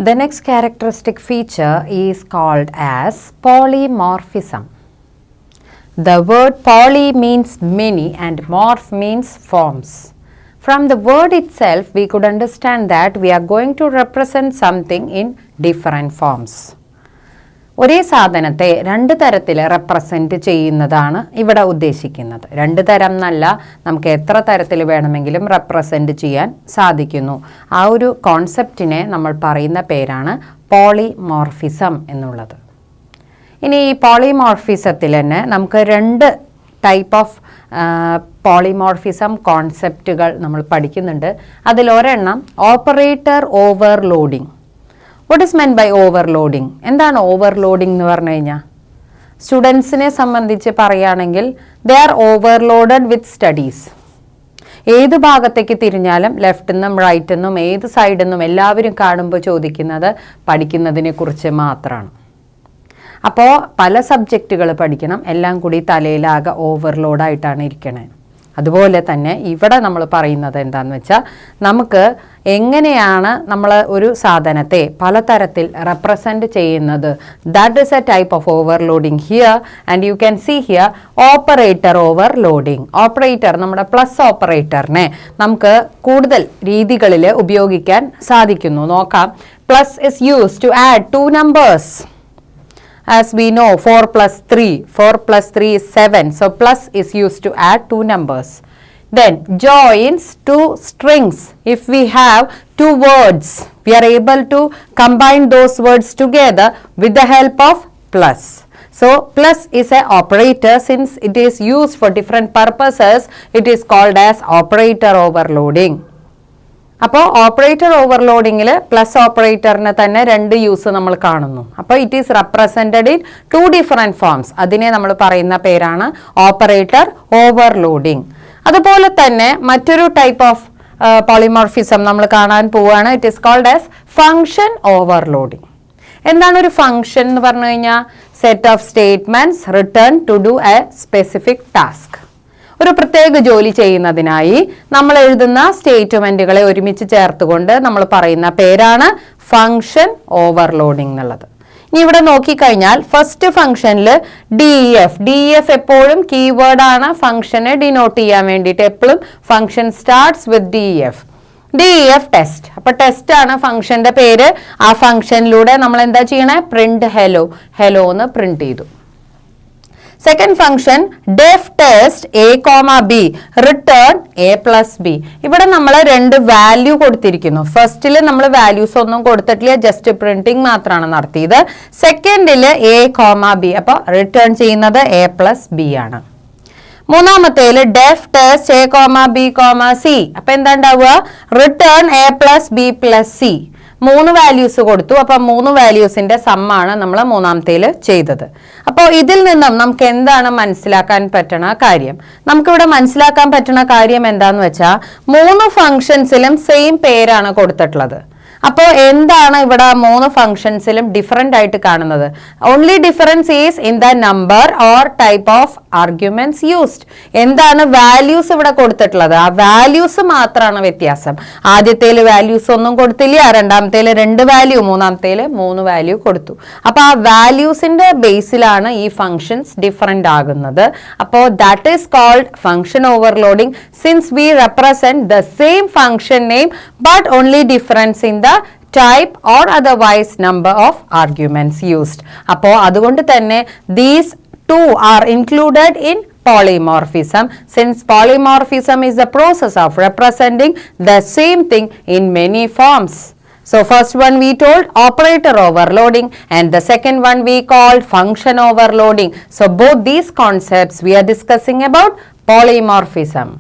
The next characteristic feature is called as polymorphism. The word poly means many and morph means forms. From the word itself, we could understand that we are going to represent something in different forms. ഒരേ സാധനത്തെ രണ്ട് തരത്തിൽ represent ചെയ്യുന്നതാണ് ഇവിടെ ഉദ്ദേശിക്കുന്നത്. രണ്ട് തരം എന്നല്ല, നമുക്ക് എത്ര തരത്തിൽ വേണമെങ്കിലും റെപ്രസെൻറ്റ് ചെയ്യാൻ സാധിക്കുന്നു. ആ ഒരു കോൺസെപ്റ്റിനെ നമ്മൾ പറയുന്ന പേരാണ് പോളിമോർഫിസം എന്നുള്ളത്. ഇനി ഈ പോളിമോർഫിസത്തിൽ തന്നെ നമുക്ക് രണ്ട് ടൈപ്പ് ഓഫ് പോളിമോർഫിസം കോൺസെപ്റ്റുകൾ നമ്മൾ പഠിക്കുന്നുണ്ട്. അതിലൊരെണ്ണം operator overloading. What is meant by overloading? എന്താണ് ഓവർലോഡിങ് എന്ന് പറഞ്ഞു കഴിഞ്ഞാൽ? സ്റ്റുഡൻസിനെ സംബന്ധിച്ച് പറയുകയാണെങ്കിൽ they are overloaded with studies. ഏത് ഭാഗത്തേക്ക് തിരിഞ്ഞാലും ലെഫ്റ്റിൽ നിന്നും റൈറ്റിൽ നിന്നും ഏത് സൈഡിൽ നിന്നും എല്ലാവരും കാണുമ്പോൾ ചോദിക്കുന്നത് പഠിക്കുന്നതിനെ കുറിച്ച് മാത്രമാണ്. അപ്പോൾ പല സബ്ജക്റ്റുകൾ പഠിക്കണം, എല്ലാം കൂടി തലയിലാകെ ഓവർലോഡായിട്ടാണ് ഇരിക്കണേ. അതുപോലെ തന്നെ ഇവിടെ നമ്മൾ പറയുന്നത് എന്താണെന്ന് വെച്ചാൽ, നമുക്ക് എങ്ങനെയാണ് നമ്മൾ ഒരു സാധനത്തെ പലതരത്തിൽ റെപ്രസെൻറ്റ് ചെയ്യുന്നത്. That is a type of overloading here. And you can see here operator overloading. Operator, നമ്മുടെ പ്ലസ് ഓപ്പറേറ്ററിനെ നമുക്ക് കൂടുതൽ രീതികളിൽ ഉപയോഗിക്കാൻ സാധിക്കുന്നു. നോക്കാം. Plus is used to add two numbers. As we know, 4 plus 3 is 7. So plus is used to add two numbers. Then joins two strings. If we have two words, we are able to combine those words together with the help of plus. So plus is an operator. Since it is used for different purposes, it is called as operator overloading. അപ്പോൾ operator ഓവർലോഡിങ്ങിൽ plus ഓപ്പറേറ്ററിന് തന്നെ രണ്ട് use നമ്മൾ കാണുന്നു. അപ്പോൾ it is represented in two different forms. അതിനെ നമ്മൾ പറയുന്ന പേരാണ് ഓപ്പറേറ്റർ ഓവർലോഡിങ്. അതുപോലെ തന്നെ മറ്റൊരു ടൈപ്പ് ഓഫ് പോളിമോർഫിസം നമ്മൾ കാണാൻ പോവുകയാണ്. It is called as function overloading. എന്താണ് ഒരു ഫങ്ഷൻ എന്ന് പറഞ്ഞു കഴിഞ്ഞാൽ? Set of statements written to do a specific task. ഒരു പ്രത്യേക ജോലി ചെയ്യുന്നതിനായി നമ്മൾ എഴുതുന്ന സ്റ്റേറ്റ്മെന്റുകളെ ഒരുമിച്ച് ചേർത്തുകൊണ്ട് നമ്മൾ പറയുന്ന പേരാണ് ഫങ്ഷൻ ഓവർലോഡിംഗ് എന്നുള്ളത്. ഇനി ഇവിടെ നോക്കിക്കഴിഞ്ഞാൽ ഫസ്റ്റ് ഫംഗ്ഷനിൽ ഡി എഫ് എപ്പോഴും കീവേഡ് ആണ് ഫംഗ്ഷനെ ഡിനോട്ട് ചെയ്യാൻ വേണ്ടിയിട്ട്. എപ്പോഴും function starts with D F test. അപ്പൊ ടെസ്റ്റ് ആണ് ഫംഗ്ഷന്റെ പേര്. ആ ഫംഗ്ഷനിലൂടെ നമ്മൾ എന്താ ചെയ്യണേ? പ്രിന്റ് ഹെലോ എന്ന് പ്രിന്റ് ചെയ്തു. Second function def test A comma b return A plus b. ഇവിടെ നമ്മൾ രണ്ട് വാല്യൂ കൊടുത്തിരിക്കുന്നു. ഫസ്റ്റിൽ നമ്മൾ വാല്യൂസ് ഒന്നും കൊടുത്തിട്ടില്ല, ജസ്റ്റ് പ്രിന്റിംഗ് മാത്രമാണ് നടത്തിയത്. സെക്കൻഡിൽ എ കോമ ബി, അപ്പൊ റിട്ടേൺ ചെയ്യുന്നത് എ പ്ലസ് ബി ആണ്. മൂന്നാമത്തേല് def test A comma B comma C. അപ്പൊ എന്താ ഉണ്ടാവുക? Return A plus B plus C. മൂന്ന് വാല്യൂസ് കൊടുത്തു. അപ്പൊ മൂന്ന് വാല്യൂസിന്റെ സമ്മാണ് നമ്മൾ മൂന്നാമത്തേല് ചെയ്തത്. അപ്പോൾ ഇതിൽ നിന്നും നമുക്ക് എന്താണ് മനസ്സിലാക്കാൻ പറ്റണ കാര്യം? നമുക്കിവിടെ മനസ്സിലാക്കാൻ പറ്റുന്ന കാര്യം എന്താന്ന് വെച്ചാൽ, മൂന്ന് ഫംഗ്ഷൻസിലും സെയിം പേരാണ് കൊടുത്തിട്ടുള്ളത്. അപ്പോൾ എന്താണ് ഇവിടെ മൂന്ന് ഫംഗ്ഷൻസിലും ഡിഫറെന്റ് ആയിട്ട് കാണുന്നത്? Only difference is in the number or type of arguments used. എന്താണ് വാല്യൂസ് ഇവിടെ കൊടുത്തിട്ടുള്ളത്? ആ വാല്യൂസ് മാത്രമാണ് വ്യത്യാസം. ആദ്യത്തേല് വാല്യൂസ് ഒന്നും കൊടുത്തില്ല, രണ്ടാമത്തേല് 2 വാല്യൂ, മൂന്നാമത്തേല് 3 വാല്യൂ കൊടുത്തു. അപ്പൊ ആ വാല്യൂസിന്റെ ബേസിലാണ് ഈ ഫംഗ്ഷൻസ് ഡിഫറെന്റ് ആകുന്നത്. അപ്പോൾ that is called function overloading. Since we represent the same function name but only difference in type or otherwise number of arguments used. അപ്പോൾ അതുകൊണ്ട് തന്നെ these two are included in polymorphism, since polymorphism is the process of representing the same thing in many forms. So first one we told operator overloading, and the second one we called function overloading. So both these concepts we are discussing about polymorphism.